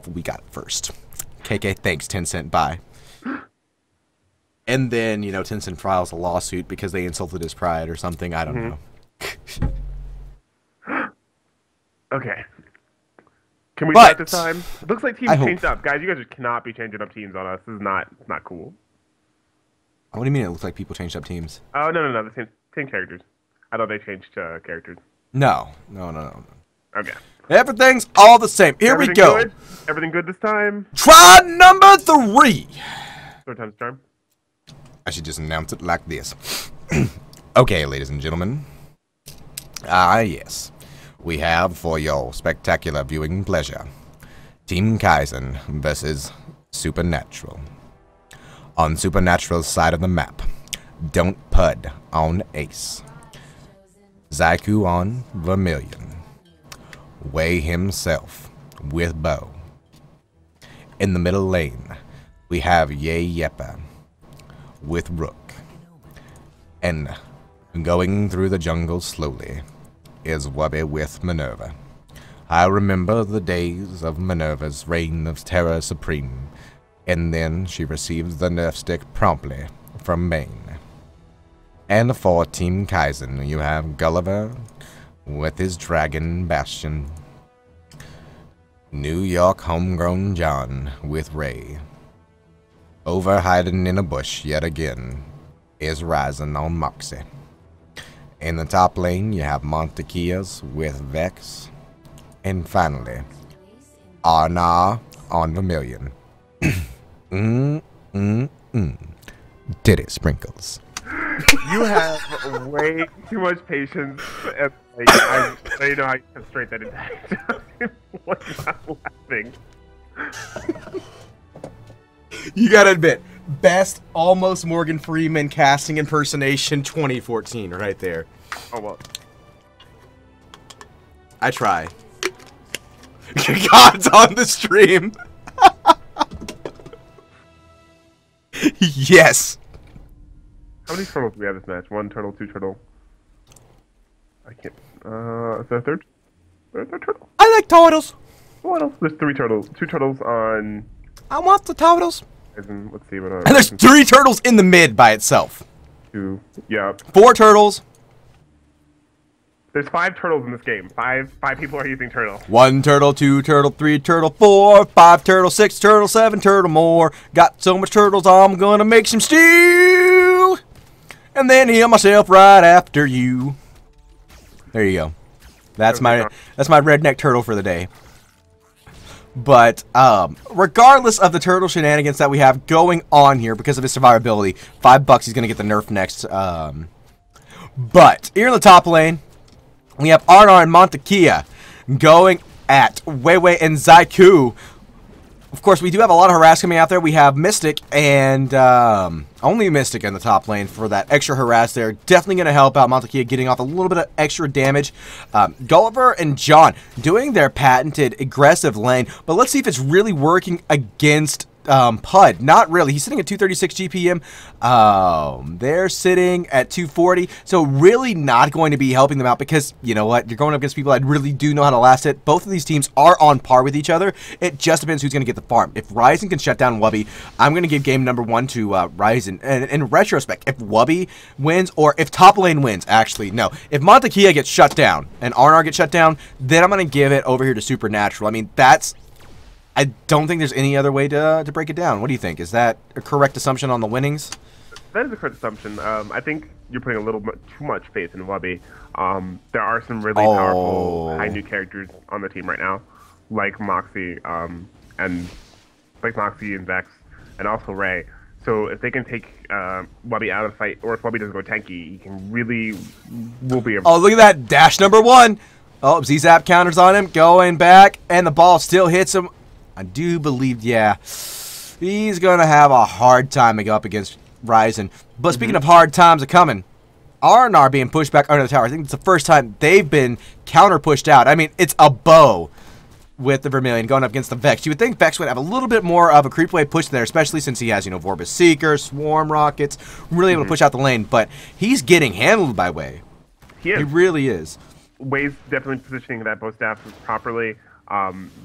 12. We got it first. KK, thanks, Tencent, bye. And then, you know, Tencent files a lawsuit because they insulted his pride or something. I don't know. Okay. Can we start this time? It looks like teams changed up. Guys, you guys cannot be changing up teams on us. This is not cool. What do you mean it looks like people changed up teams? Oh, no. The same characters. I thought they changed characters. No. Okay. Everything's all the same. Here we go. Good? Everything good this time? Try number 3. Third time's charm. I should just announce it like this. Okay, ladies and gentlemen. Yes. We have, for your spectacular viewing pleasure, Team Kaizen versus Supernatural. On Supernatural's side of the map, Don't Pud on Ace. Zyku on Vermilion. Wei himself with Bow. In the middle lane, we have Ye Yepa with Rook. And going through the jungle slowly is Wubby with Minerva. I remember the days of Minerva's reign of terror supreme, and then she received the nerf stick promptly from Maine. And for Team Kaizen, you have Gulliver with his Dragon Bastion. New York homegrown John with Ray. Over hiding in a bush yet again is Ryzen on Moxie. In the top lane, you have Montekias with Vex. And finally, Arnar on Vermilion. Titty sprinkles. You have way too much patience. And, like, I know how you can straight that into What's not laughing? You gotta admit, best almost Morgan Freeman casting impersonation 2014 right there. Oh, well. I try. God's on the stream. Yes. How many turtles do we have this match? 1 turtle, 2 turtle. I can't. Is that a third? Third turtle? I like turtles. What else? There's 3 turtles. 2 turtles on. I want the turtles. Let's see what. And there's 3 turtles in the mid by itself. 2. Yeah. 4 turtles. There's 5 turtles in this game. Five people are using turtle. 1 turtle, 2 turtle, 3 turtle, 4, 5 turtle, 6 turtle, 7 turtle more. Got so much turtles, I'm gonna make some stew. And then heal myself right after you. There you go. That's my redneck turtle for the day. But regardless of the turtle shenanigans that we have going on here because of his survivability, $5 he's gonna get the nerf next. But here in the top lane, we have Arnar and Montekia going at Weiwei and Zyku. Of course, we do have a lot of harass coming out there. We have Mystic and only Mystic in the top lane for that extra harass there. Definitely going to help out Montekia getting off a little bit of extra damage. Gulliver and John doing their patented aggressive lane. But let's see if it's really working against Pud. Not really. He's sitting at 236 GPM. They're sitting at 240. So really not going to be helping them out because, you know what, you're going up against people that really do know how to last hit. Both of these teams are on par with each other. It just depends who's going to get the farm. If Ryzen can shut down Wubby, I'm going to give game number 1 to Ryzen. And in retrospect, if Wubby wins, or if top lane wins, actually, no. If Montekia gets shut down and Arnar gets shut down, then I'm going to give it over here to Supernatural. I mean, I don't think there's any other way to break it down. What do you think? Is that a correct assumption on the winnings? That is a correct assumption. I think you're putting a little bit too much faith in Wubby. There are some really powerful high new characters on the team right now, like Moxie, and Vex, and also Ray. So if they can take Wubby out of the fight, or if Wubby doesn't go tanky, he can really will be able. Oh, look at that dash number 1. Oh, Z-Zap counters on him, going back, and the ball still hits him. I do believe, yeah, he's going to have a hard time to go up against Ryzen. But speaking of hard times are coming, Arnar being pushed back under the tower. I think it's the first time they've been counter-pushed out. I mean, it's a bow with the Vermilion going up against the Vex. You would think Vex would have a little bit more of a creep wave push there, especially since he has, you know, Vorbis Seeker, Swarm Rockets, really able to push out the lane. But he's getting handled by Wei. He really is. Wei's definitely positioning that bow staff properly.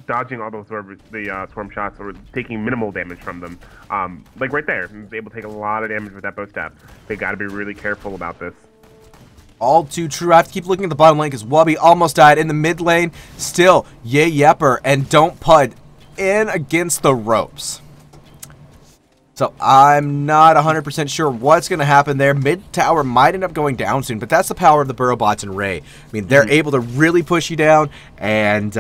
dodging all those swarm shots or taking minimal damage from them. Like right there, he's able to take a lot of damage with that bow stab. They got to be really careful about this. All too true. I have to keep looking at the bottom lane because Wubby almost died in the mid lane. Still, yay yepper and don't pud in against the ropes. So I'm not 100% sure what's going to happen there. Mid tower might end up going down soon, but that's the power of the burrow bots and Ray. I mean, they're able to really push you down and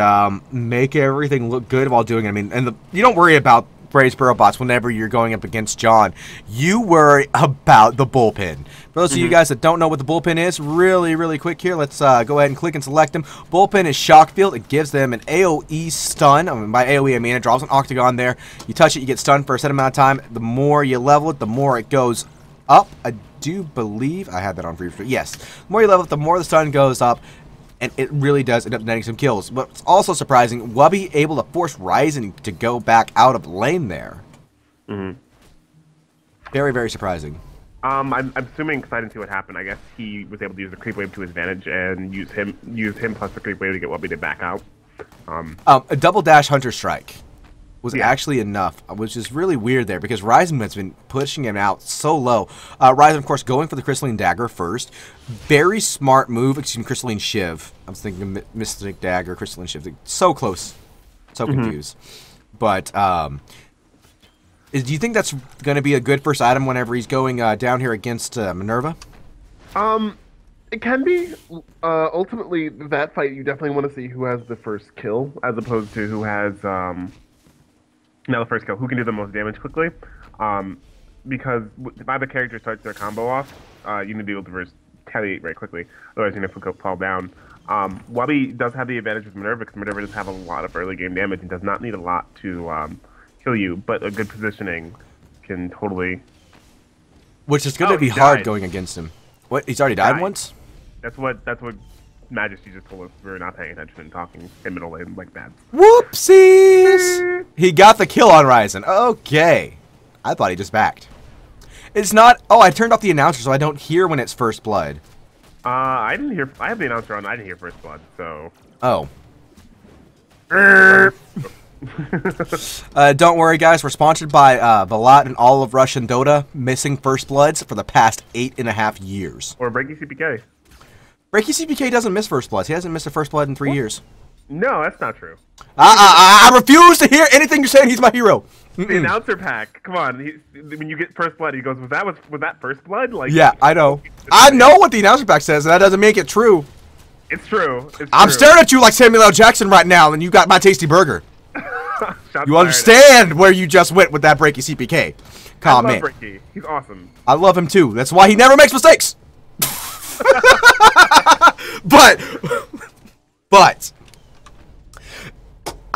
make everything look good while doing it. I mean, and you don't worry about Ray's burrow bots whenever you're going up against John. You worry about the bullpen. For those of you guys that don't know what the bullpen is, really quick here, let's go ahead and click and select them. Bullpen is shock field. It gives them an AoE stun. I mean, by AoE I mean it drops an octagon there. You touch it, you get stunned for a set amount of time. The more you level it, the more it goes up. I do believe I had that on free. Yes, the more you level it, the more the stun goes up. And it really does end up netting some kills. But it's also surprising, Wubby able to force Ryzen to go back out of lane there. Very surprising. I'm assuming, because I didn't see what happened, I guess he was able to use the creep wave to his advantage and use him plus the creep wave to get Wubby to back out. A double dash Hunter Strike was actually enough, which is really weird there because Ryzen has been pushing him out so low. Ryzen, of course, going for the Crystalline Dagger first. Very smart move. Excuse me, Crystalline Shiv. I was thinking Mystic Dagger, Crystalline Shiv. So close. So confused. But do you think that's going to be a good first item whenever he's going down here against Minerva? It can be. Ultimately, that fight, you definitely want to see who has the first kill as opposed to who has... Now the first kill, who can do the most damage quickly? Because if either character starts their combo off, you need to be able to retaliate very quickly. Otherwise, you're going to fall down. Wubby does have the advantage with Minerva because Minerva does have a lot of early game damage and does not need a lot to kill you, but a good positioning can totally... Which is going to be hard going against him. What? He's already died once? That's what Majesty just told us. We were not paying attention and talking in middle lane like that. Whoopsies! He got the kill on Ryzen. Okay. I thought he just backed. It's not... Oh, I turned off the announcer so I don't hear when it's first blood. I didn't hear... I have the announcer on. I didn't hear first blood, so... Oh. Don't worry, guys. We're sponsored by Velat and all of Russian Dota, missing first bloods for the past 8.5 years. Or Breaky CPK. Breaky CPK doesn't miss first bloods. He hasn't missed a first blood in 3 years. No, that's not true. I refuse to hear anything you're saying. He's my hero. The announcer pack. Come on. When you get first blood, he goes, was that first blood? Like, yeah, I know. I know what the announcer pack says, and that doesn't make it true. It's true. I'm staring at you like Samuel L. Jackson right now, and you got my tasty burger. You understand where you just went with that Breaky CPK. Comment. I love Breaky. He's awesome. I love him too. That's why he never makes mistakes. But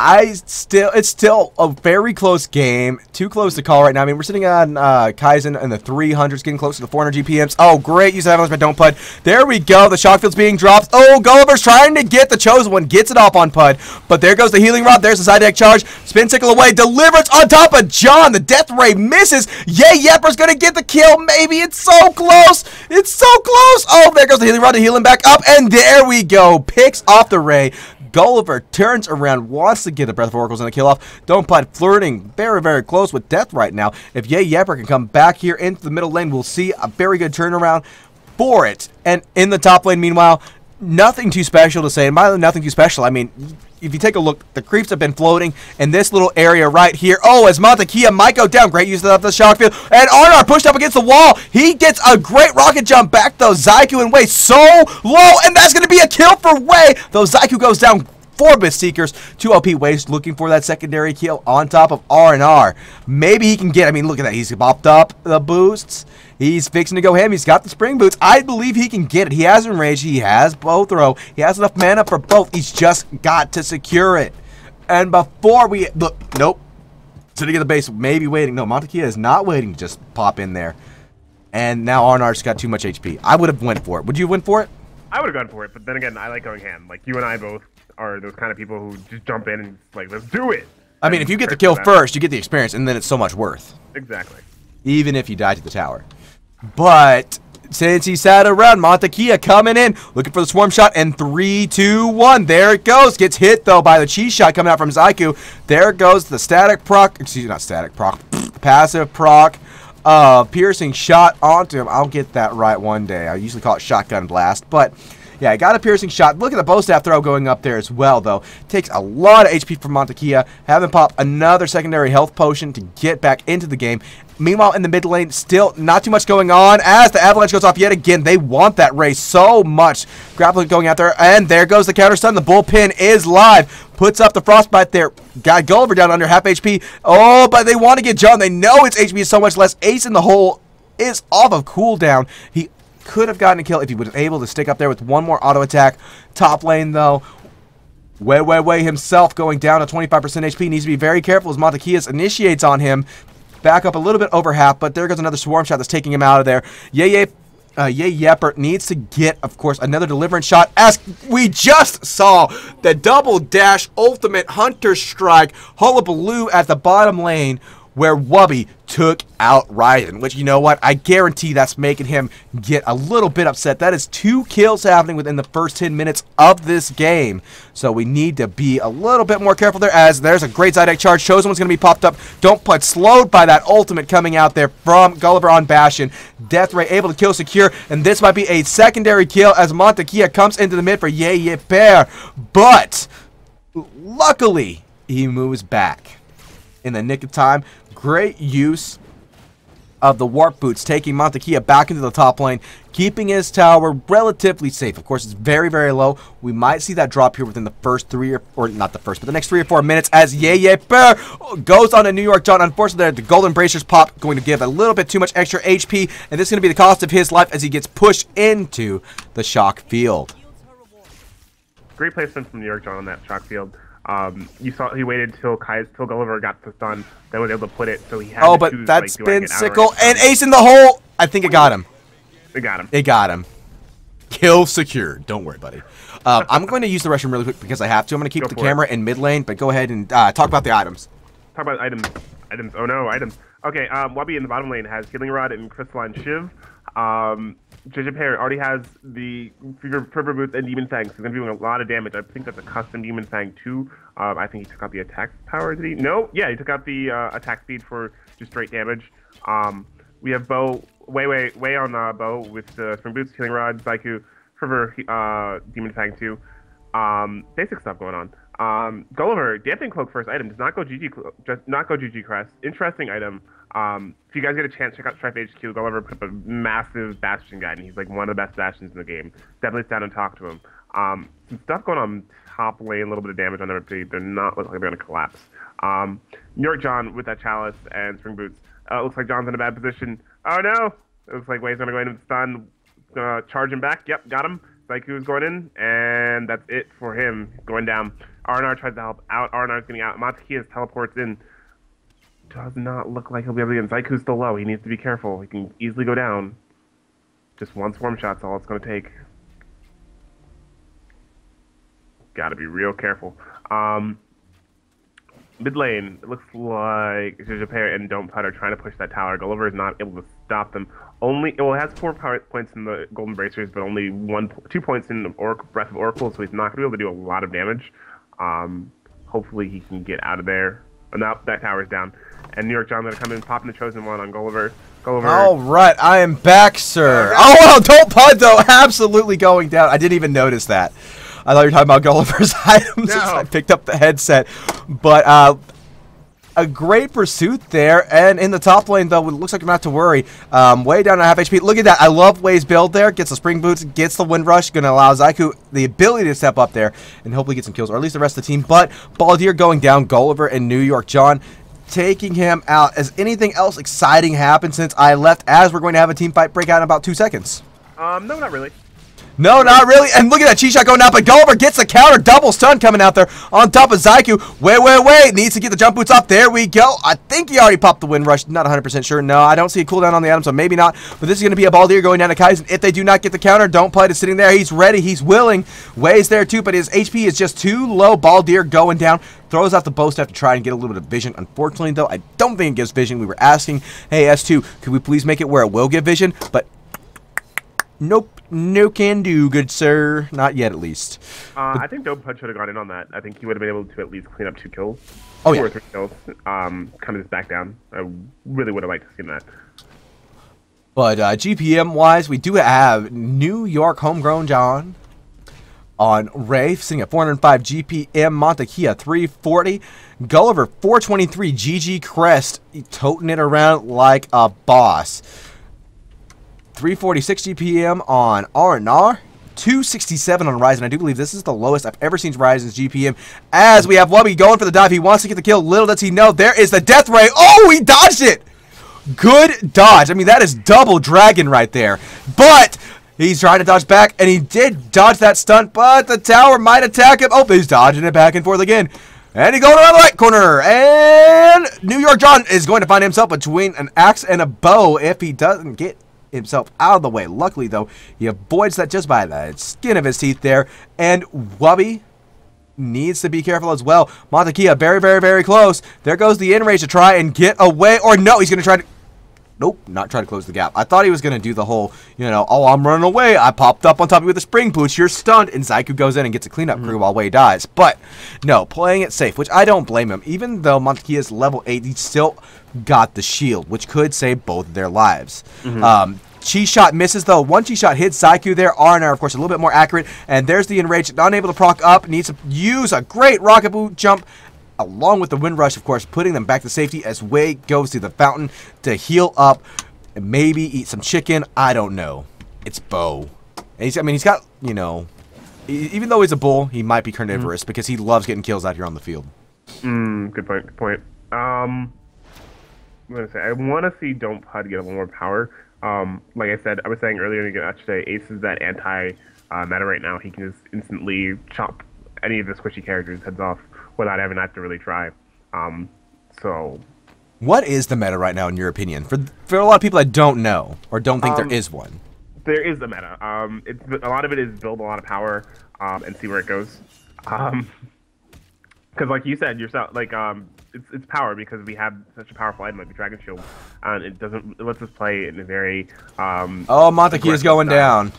it's still a very close game. Too close to call right now. I mean, we're sitting on Kaizen in the 300s, getting close to the 400 GPMs. Oh, great. Use avalanche, but don't pud. There we go. The shock field's being dropped. Oh, Gulliver's trying to get the chosen one. Gets it off on pud. But there goes the healing rod. There's the side deck charge. Spin sickle away. Deliverance on top of John. The death ray misses. Yay, Yepper's going to get the kill. Maybe. It's so close. It's so close. Oh, there goes the healing rod to heal him back up. And there we go. Picks off the ray. Gulliver turns around, wants to get the Breath of Oracles and the kill off. Don't Pud flirting very close with death right now. If Yay Yepper can come back here into the middle lane, we'll see a very good turnaround for it. And in the top lane, meanwhile, nothing too special to say. And by the way, nothing too special, I mean, if you take a look, the creeps have been floating in this little area right here. Oh, as Montekia might go down. Great use of the shock field. And Arnar pushed up against the wall. He gets a great rocket jump back, though. Zyku and Wei so low, and that's going to be a kill for Wei. Though Zyku goes down. 4-bit Seekers, 2 OP Waste looking for that secondary kill on top of R&R. Maybe he can get, I mean, look at that. He's popped up the boosts. He's fixing to go ham. He's got the spring boots. I believe he can get it. He has Enrage. He has bow throw. He has enough mana for both. He's just got to secure it. And before we, look, nope. Sitting at the base, maybe waiting. No, Montekia is not waiting to just pop in there. And now R&R's got too much HP. I would have went for it. Would you have went for it? I would have gone for it, but then again, I like going ham. Like, you and I both are those kind of people who just jump in and like, let's do it. I mean, if you get the kill first, you get the experience, and then it's so much worth. Exactly. Even if you die to the tower. But since he sat around, Montekia coming in, looking for the swarm shot, and 3, 2, 1. There it goes. Gets hit, though, by the cheese shot coming out from Zyku. There goes the static proc. Excuse me, not static proc. Passive proc. Piercing shot onto him. I'll get that right one day. I usually call it shotgun blast, but yeah, I got a piercing shot. Look at the bow staff throw going up there as well, though. Takes a lot of HP from Montekia. Have him pop another secondary health potion to get back into the game. Meanwhile, in the mid lane, still not too much going on as the avalanche goes off yet again. They want that race so much. Grappling going out there, and there goes the counter stun. The bullpen is live. Puts up the frostbite there. Got Gulliver down under half HP. Oh, but they want to get John. They know its HP is so much less. Ace in the hole is off of cooldown. He could have gotten a kill if he was able to stick up there with one more auto attack. Top lane, though. Wei himself going down to 25% HP. Needs to be very careful as Montekias initiates on him. Back up a little bit over half, but there goes another swarm shot that's taking him out of there. Yepper needs to get, of course, another deliverance shot, as we just saw the double dash ultimate hunter strike hullabaloo at the bottom lane where Wubby took out Ryzen, which, you know what, I guarantee that's making him get a little bit upset. That is 2 kills happening within the first 10 minutes of this game, so we need to be a little bit more careful there, as there's a great Zydek charge. Chosen One's going to be popped up. Don't Put slowed by that ultimate coming out there from Gulliver on Bastion. Death Ray able to kill secure, and this might be a secondary kill as Montekia comes into the mid for Bear, but luckily he moves back in the nick of time. Great use of the warp boots, taking Montekia back into the top lane, keeping his tower relatively safe. Of course, it's very, very low. We might see that drop here within the first 3 or not the first, but the next 3 or 4 minutes as Bear goes on to New York John. Unfortunately, the golden bracers pop, going to give a little bit too much extra HP, and this is going to be the cost of his life as he gets pushed into the shock field. Great placement from New York John on that shock field. You saw he waited till Gulliver got the stun, then was able to put it, so he had to but choose, that's like, been sickle, and Ace in the hole! I think it got him. It got him. It got him. Kill secured. Don't worry, buddy. I'm going to use the restroom really quick because I have to. I'm going to keep the camera in mid lane, but go ahead and talk about the items. Talk about items. Items. Oh no, items. Okay, Wubby in the bottom lane has Healing Rod and Crystalline Shiv. JJ Parrot already has the Fervor Boots and Demon Fang, so he's going to be doing a lot of damage. I think that's a custom Demon Fang too. I think he took out the attack power, did he? No? Yeah, he took out the attack speed for just straight damage. We have Bo, way on Bo with the Spring Boots, Healing Rod, Zyku, Fervor, Demon Fang too. Basic stuff going on. Gulliver, Damping Cloak first item, does not go GG Crest. Interesting item. If you guys get a chance, check out StrifeHQ. Gulliver put up a massive Bastion guide, and he's like one of the best Bastions in the game. Definitely stand and talk to him. Some stuff going on top lane, a little bit of damage on them, but they're not looking like they're going to collapse. New York John with that Chalice and Spring Boots. Looks like John's in a bad position. Oh no! It looks like Way's going to go into the stun. Gonna charge him back. Yep, got him. Zyku's going in, and that's it for him. Going down. RNR tries to help out. RNR's getting out. Montekias teleports in. Does not look like he'll be able to get him. Zyku's still low. He needs to be careful. He can easily go down. Just one swarm shot's all it's going to take. Gotta be real careful. Mid lane, it looks like JJ and Don't Put are trying to push that tower. Gulliver is not able to stop them. It has 4 power points in the Golden Bracers, but only 2 points in the Breath of Oracle, so he's not going to be able to do a lot of damage. Hopefully he can get out of there. Oh, no, that tower's down. And New York John going to come in, popping the Chosen One on Gulliver. All right, I am back, sir. Oh, well, Don't Put, though, absolutely going down. I didn't even notice that. I thought you were talking about Gulliver's items as I picked up the headset. But a great pursuit there. And in the top lane, though, it looks like not to worry. Way down to half HP. Look at that. I love Way's build there. Gets the Spring Boots, gets the Wind Rush. Going to allow Zyku the ability to step up there and hopefully get some kills, or at least the rest of the team. But Baldir going down. Gulliver and New York John taking him out. Has anything else exciting happened since I left, as we're going to have a team fight break out in about 2 seconds? No, not really. No, not really. And look at that cheese shot going out, but Gulliver gets the counter. Double stun coming out there on top of Zyku. Wait. Needs to get the jump boots off. There we go. I think he already popped the Wind Rush. Not 100% sure. No, I don't see a cooldown on the item, so maybe not. But this is going to be a Baldir going down to Kaizen. If they do not get the counter, Don't Put is sitting there. He's ready. He's willing. Way's there too, but his HP is just too low. Baldir going down. Throws out the bow staff to try and get a little bit of vision. Unfortunately, though, I don't think it gives vision. We were asking, hey, S2, could we please make it where it will give vision? But Nope, no can do, good sir. Not yet, at least. I think Dope Punch should have gone in on that. I think he would have been able to at least clean up 2 kills. Oh, 2 yeah. or 3 kills. Kind of just back down. I really would have liked to see that. But GPM-wise, we do have New York homegrown John on Ray, sitting at 405 GPM, Montekia 340, Gulliver 423, GG Crest, toting it around like a boss. 346 GPM on R&R, 267 on Ryzen. I do believe this is the lowest I've ever seen Ryzen's GPM. As we have Wubby going for the dive, he wants to get the kill. Little does he know, there is the death ray. Oh, he dodged it! Good dodge. I mean, that is double dragon right there. But he's trying to dodge back, and he did dodge that stunt, but the tower might attack him. Oh, he's dodging it back and forth again. And he's going around the right corner. And New York John is going to find himself between an axe and a bow if he doesn't get himself out of the way. Luckily, though, he avoids that just by the skin of his teeth there. And Wubby needs to be careful as well. Montekia very, very, very close. There goes the in range to try and get away. Or no, he's going to try to... Nope, not try to close the gap. I thought he was going to do the whole, you know, oh, I'm running away. I popped up on top of you with a spring boots. You're stunned. And Zyku goes in and gets a cleanup crew while Wei dies. But, no, playing it safe, which I don't blame him. Even though Montekia's level 8, he still got the shield, which could save both of their lives. Chi shot misses, though. One chi shot hits Zyku there. R&R, of course, a little bit more accurate. And there's the enraged. Unable to proc up. Needs to use a great rocket boot jump, along with the wind rush, of course, putting them back to safety as Wei goes to the fountain to heal up and maybe eat some chicken. I don't know. It's Bo. And he's got, you know, even though he's a bull, he might be carnivorous because he loves getting kills out here on the field. Good point. Good point. I'm gonna say I want to see Don't Pud get a little more power. Like I said, I was saying earlier in the game today, Ace is that anti-meta right now. He can just instantly chop any of the squishy characters' heads off without having to really try. So, what is the meta right now, in your opinion? For a lot of people that don't know or don't think there is one. There is a meta. A lot of it is build a lot of power and see where it goes. Because, like you said yourself, like it's power because we have such a powerful item like the Dragon Shield, and it lets us play in a very oh, Montekia is going down.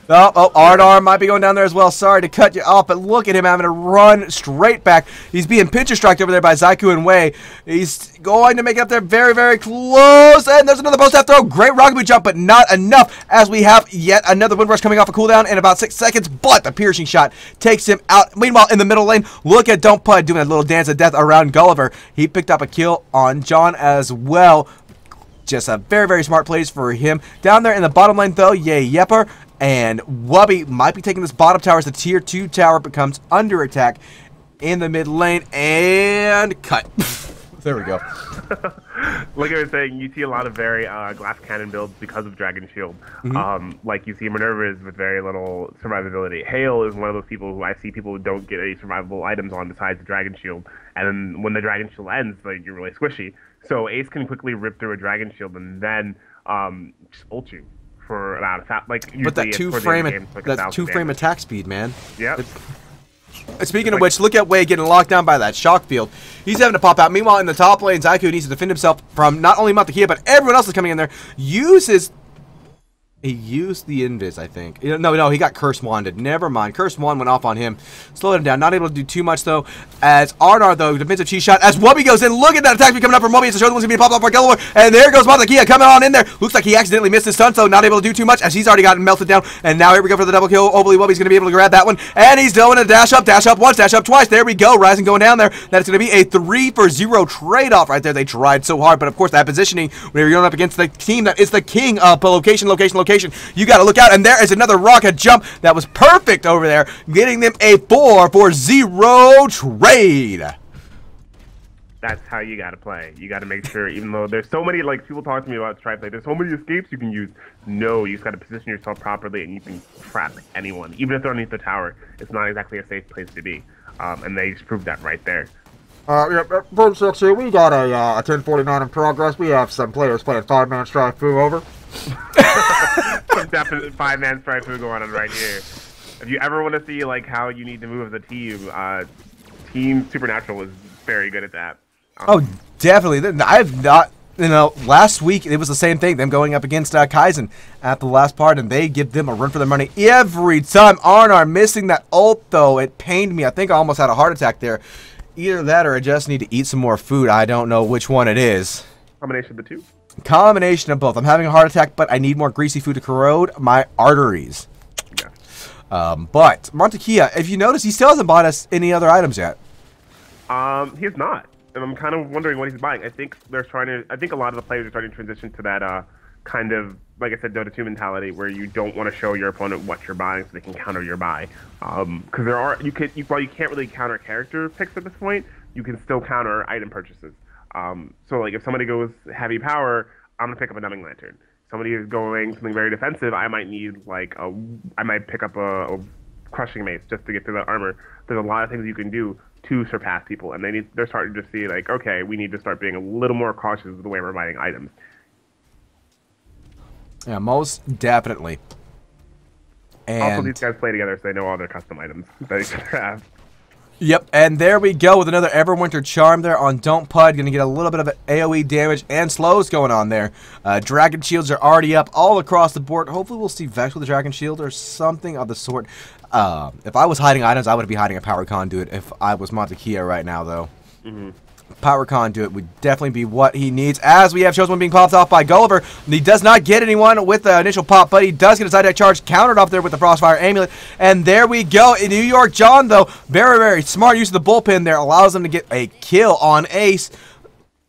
Oh, R&R might be going down there as well. Sorry to cut you off, but look at him having to run straight back. He's being pincher-striked over there by Zyku and Wei. He's going to make it up there very, very close. And there's another post-half throw. Great rocket boot jump, but not enough as we have yet another wind rush coming off a cooldown in about 6 seconds. But the piercing shot takes him out. Meanwhile, in the middle lane, look at Don't Pud doing a little dance of death around Gulliver. He picked up a kill on John as well. Just a very, very smart plays for him. Down there in the bottom lane, though, Yepper and Wubby might be taking this bottom tower as the tier 2 tower becomes under attack in the mid lane. And cut. There we go. Like I was saying, you see a lot of very glass cannon builds because of Dragon Shield. Like you see Minerva is with very little survivability. Hale is one of those people who I see people who don't get any survivable items on besides the Dragon Shield. And then when the Dragon Shield ends, like you're really squishy. So Ace can quickly rip through a Dragon Shield and then just ult you for about but that two-frame attack speed, man. Yeah. Speaking of which, look at Wei getting locked down by that shock field. He's having to pop out. Meanwhile, in the top lane, Zyku needs to defend himself from not only Montekia, but everyone else is coming in there. He used the Invis, I think. No, he got Curse Wanded. Never mind. Curse Wand went off on him. Slowed him down. Not able to do too much, though. As R&R, though, defensive cheese shot. As Wubby goes in. Look at that attack coming up from Wubby. It's a show that one's going to be popped off by Gulliver. And there goes Montekia coming on in there. Looks like he accidentally missed his stun, so not able to do too much as he's already gotten melted down. And now here we go for the double kill. Hopefully, Wubby's going to be able to grab that one. And he's doing a dash up once, dash up twice. There we go. Ryzen going down there. That's going to be a 3-for-0 trade-off right there. They tried so hard, but of course, that positioning, whenever you're going up against the team that is the king of location, you got to look out, and there is another rocket jump that was perfect over there, getting them a 4-for-0 trade. That's how you gotta play. You gotta make sure, even though there's so many, like, people talk to me about StrifeHQ, there's so many escapes you can use. No, you just gotta position yourself properly, and you can trap anyone. Even if they're underneath the tower, it's not exactly a safe place to be. And they just proved that right there. We got a 1049 in progress. We have some players playing 5-man StrifeHQ over. Some definite 5-man StrifeHQ going on right here. If you ever want to see like how you need to move as a team, Team Supernatural is very good at that. Oh, definitely. I've not you know, last week it was the same thing. Them going up against Kaizen at the last part, and they give them a run for their money every time. Arnar missing that ult, though. It pained me. I think I almost had a heart attack there. Either that or I just need to eat some more food. I don't know which one it is. Combination of the two? Combination of both. I'm having a heart attack, but I need more greasy food to corrode my arteries. Yeah. But Montekia, if you notice, he still hasn't bought us any other items yet. He has not. And I'm kind of wondering what he's buying. I think they're trying to. I think a lot of the players are starting to transition to that kind of, like I said, Dota 2 mentality, where you don't want to show your opponent what you're buying, so they can counter your buy. Because while you can't really counter character picks at this point, you can still counter item purchases. So like if somebody goes heavy power, I'm gonna pick up a numbing lantern. Somebody is going something very defensive, I might need I might pick up a crushing mace just to get through that armor. There's a lot of things you can do to surpass people, and they're starting to see like, okay, we need to start being a little more cautious with the way we're buying items. Yeah, most definitely. And also, these guys play together, so they know all their custom items that each other have. Yep, and there we go with another Everwinter Charm there on Don't Pud. Going to get a little bit of AoE damage and slows going on there. Dragon Shields are already up all across the board. Hopefully we'll see Vex with a Dragon Shield or something of the sort. If I was hiding items, I would be hiding a Power Conduit if I was Montekia right now, though. Power Conduit would definitely be what he needs, as we have Chosen One being popped off by Gulliver. He does not get anyone with the initial pop, but he does get a side deck charge countered off there with the Frostfire Amulet. And there we go. In New York, John, though, very, very smart use of the bullpen there, allows him to get a kill on Ace.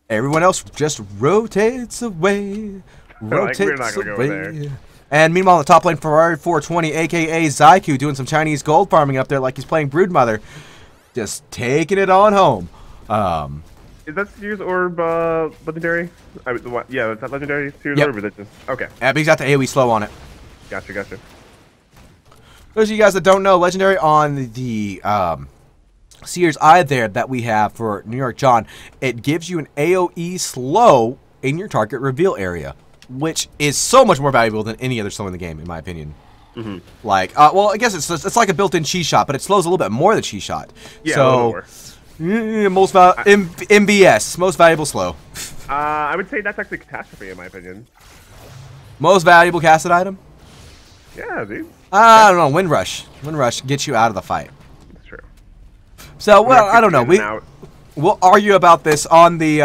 Everyone else just rotates away. Rotates we're not gonna away. go there. And meanwhile, in the top lane, Ferrari 420, a.k.a. Zyku, doing some Chinese gold farming up there like he's playing Broodmother. Just taking it on home. Is that Sears Orb legendary? Yeah, is that legendary Sears Yep. Orb? Or is that just okay? Yeah, but he's got the AoE slow on it. Gotcha. Those of you guys that don't know, legendary on the Sears Eye there that we have for New York John, it gives you an AoE slow in your target reveal area, which is so much more valuable than any other slow in the game, in my opinion. Like, well, I guess it's like a built-in Chi Shot, but it slows a little bit more than Chi Shot. Yeah, so, a little more. MBS, most valuable slow. I would say that's actually Catastrophe in my opinion. Most valuable casted item? Yeah, dude. I don't know. Windrush. Windrush gets you out of the fight. That's true. So, well, I don't know. We'll argue about this on the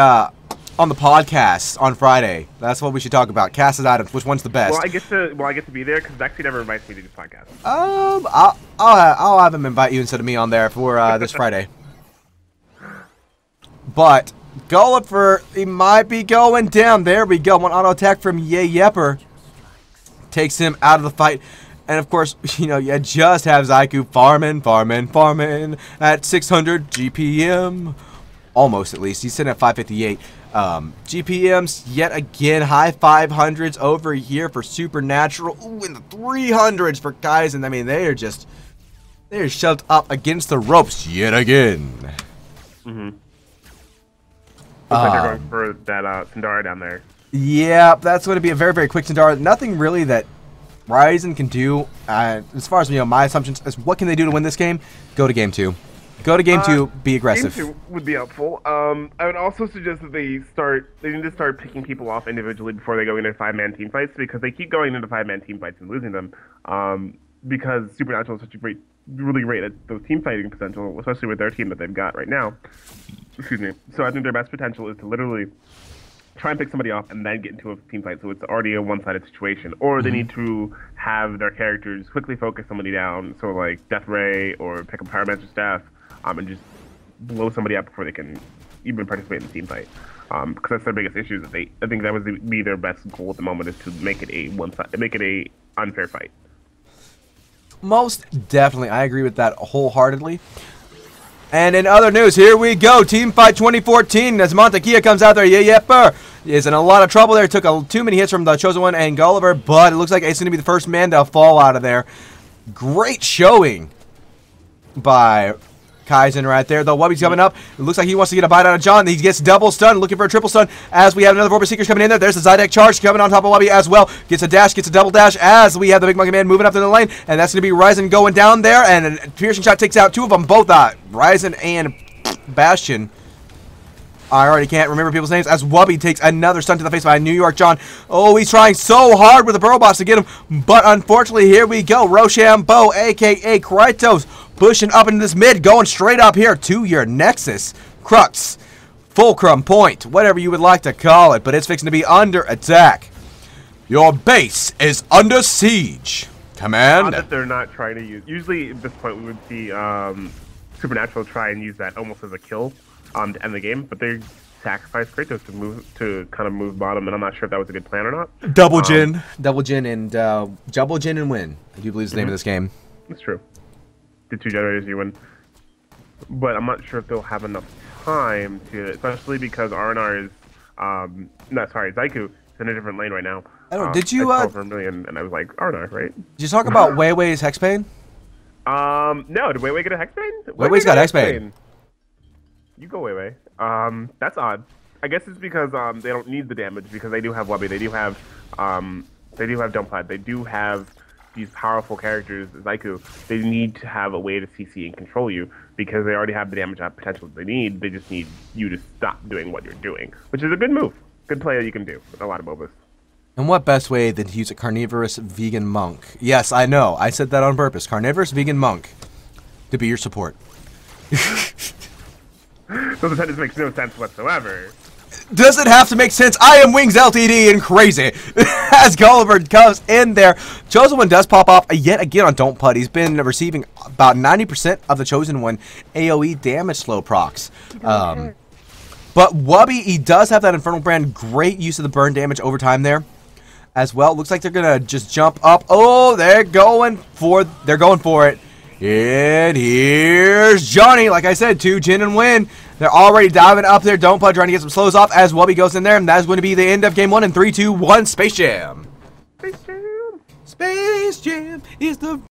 podcast on Friday. That's what we should talk about. Casted items. Which one's the best? Well, I get to be there because Vexy never invites me to these podcasts. I'll have him invite you instead of me on there for this Friday. But Gulliver, he might be going down. There we go. One auto attack from Yepper takes him out of the fight. And of course, you know, you just have Zyku farming at 600 GPM. Almost, at least. He's sitting at 558. GPMs, yet again, high 500s over here for Supernatural. Ooh, in the 300s for Kaizen. I mean, they're shoved up against the ropes yet again. Looks like they're going for that Sindara down there. Yeah, that's going to be a very, very quick Sindara. Nothing really that Ryzen can do, as far as my assumptions, is what can they do to win this game? Go to game 2. Go to game 2, be aggressive. Game 2 would be helpful. I would also suggest that they need to start picking people off individually before they go into 5-man team fights, because they keep going into 5-man team fights and losing them. Because Supernatural is such a really great at those team fighting potential, especially with their team that they've got right now. Excuse me. So I think their best potential is to literally try and pick somebody off and then get into a team fight, so it's already a one-sided situation. Or they need to have their characters quickly focus somebody down, so like Death Ray or pick up Pyromancer Staff, and just blow somebody up before they can even participate in the team fight. Because that's their biggest issue. I think that would be their best goal at the moment, is to make it a unfair fight. Most definitely, I agree with that wholeheartedly. And in other news, here we go. Team Fight 2014 as Montekia comes out there. Yepper is in a lot of trouble there. Took too many hits from the Chosen One and Gulliver, but it looks like it's going to be the first man to fall out of there. Great showing by Kaizen right there, though. Wubby's coming up. It looks like he wants to get a bite out of John. He gets double stun, looking for a triple stun, as we have another Vorpal Seekers coming in there. There's the Zydek charge coming on top of Wubby as well. Gets a dash, gets a double dash, as we have the Big Monkey Man moving up to the lane, and that's going to be Ryzen going down there, and a piercing shot takes out two of them, both Ryzen and Bastion. I already can't remember people's names, as Wubby takes another stun to the face by New York John. Oh, he's trying so hard with the Burrow Bots to get him, but unfortunately, here we go. Rochambeau, a.k.a. Krytos, pushing up into this mid, going straight up here to your Nexus, Crux, Fulcrum Point, whatever you would like to call it, but it's fixing to be under attack. Your base is under siege. Command. Not that they're not trying to use. Usually at this point we would see Supernatural try and use that almost as a kill to end the game, but they sacrificed Kratos to kind of move bottom, and I'm not sure if that was a good plan or not. Double Jin and Double Jin and win. I do believe is the name of this game. That's true. The 2 generators you win, but I'm not sure if they'll have enough time to, especially because R&R is Zaiku is in a different lane right now. I don't. Did you? I for a million, and I was like, R&R, right? Did you talk about Weiwei's Hexbane? No. Did Weiwei get a Hexbane? Weiwei's got Hexbane. You go Weiwei. That's odd. I guess it's because they don't need the damage because they do have Wubby. They do have Dumpad. They do have these powerful characters, Zaiku. They need to have a way to CC and control you because they already have the damage potential they need. They just need you to stop doing what you're doing, which is a good move. Good play that you can do with a lot of MOBAs. And what best way than to use a carnivorous vegan monk? Yes, I know. I said that on purpose. Carnivorous vegan monk to be your support. So the sentence makes no sense whatsoever. Does it have to make sense? I am Wings LTD and crazy. As Gulliver comes in there, Chosen One does pop off yet again on Don't Put. He's been receiving about 90% of the Chosen One AoE damage slow procs. But Wubby, he does have that Infernal Brand. Great use of the burn damage over time there as well. Looks like they're going to just jump up. Oh, they're going for it. And here's Johnny. Like I said, 2 Jin and win. They're already diving up there. Don't Pud trying to get some slows off as Wubby goes in there. And that's going to be the end of game 1 in 3, 2, 1. Space Jam. Space Jam. Space Jam is the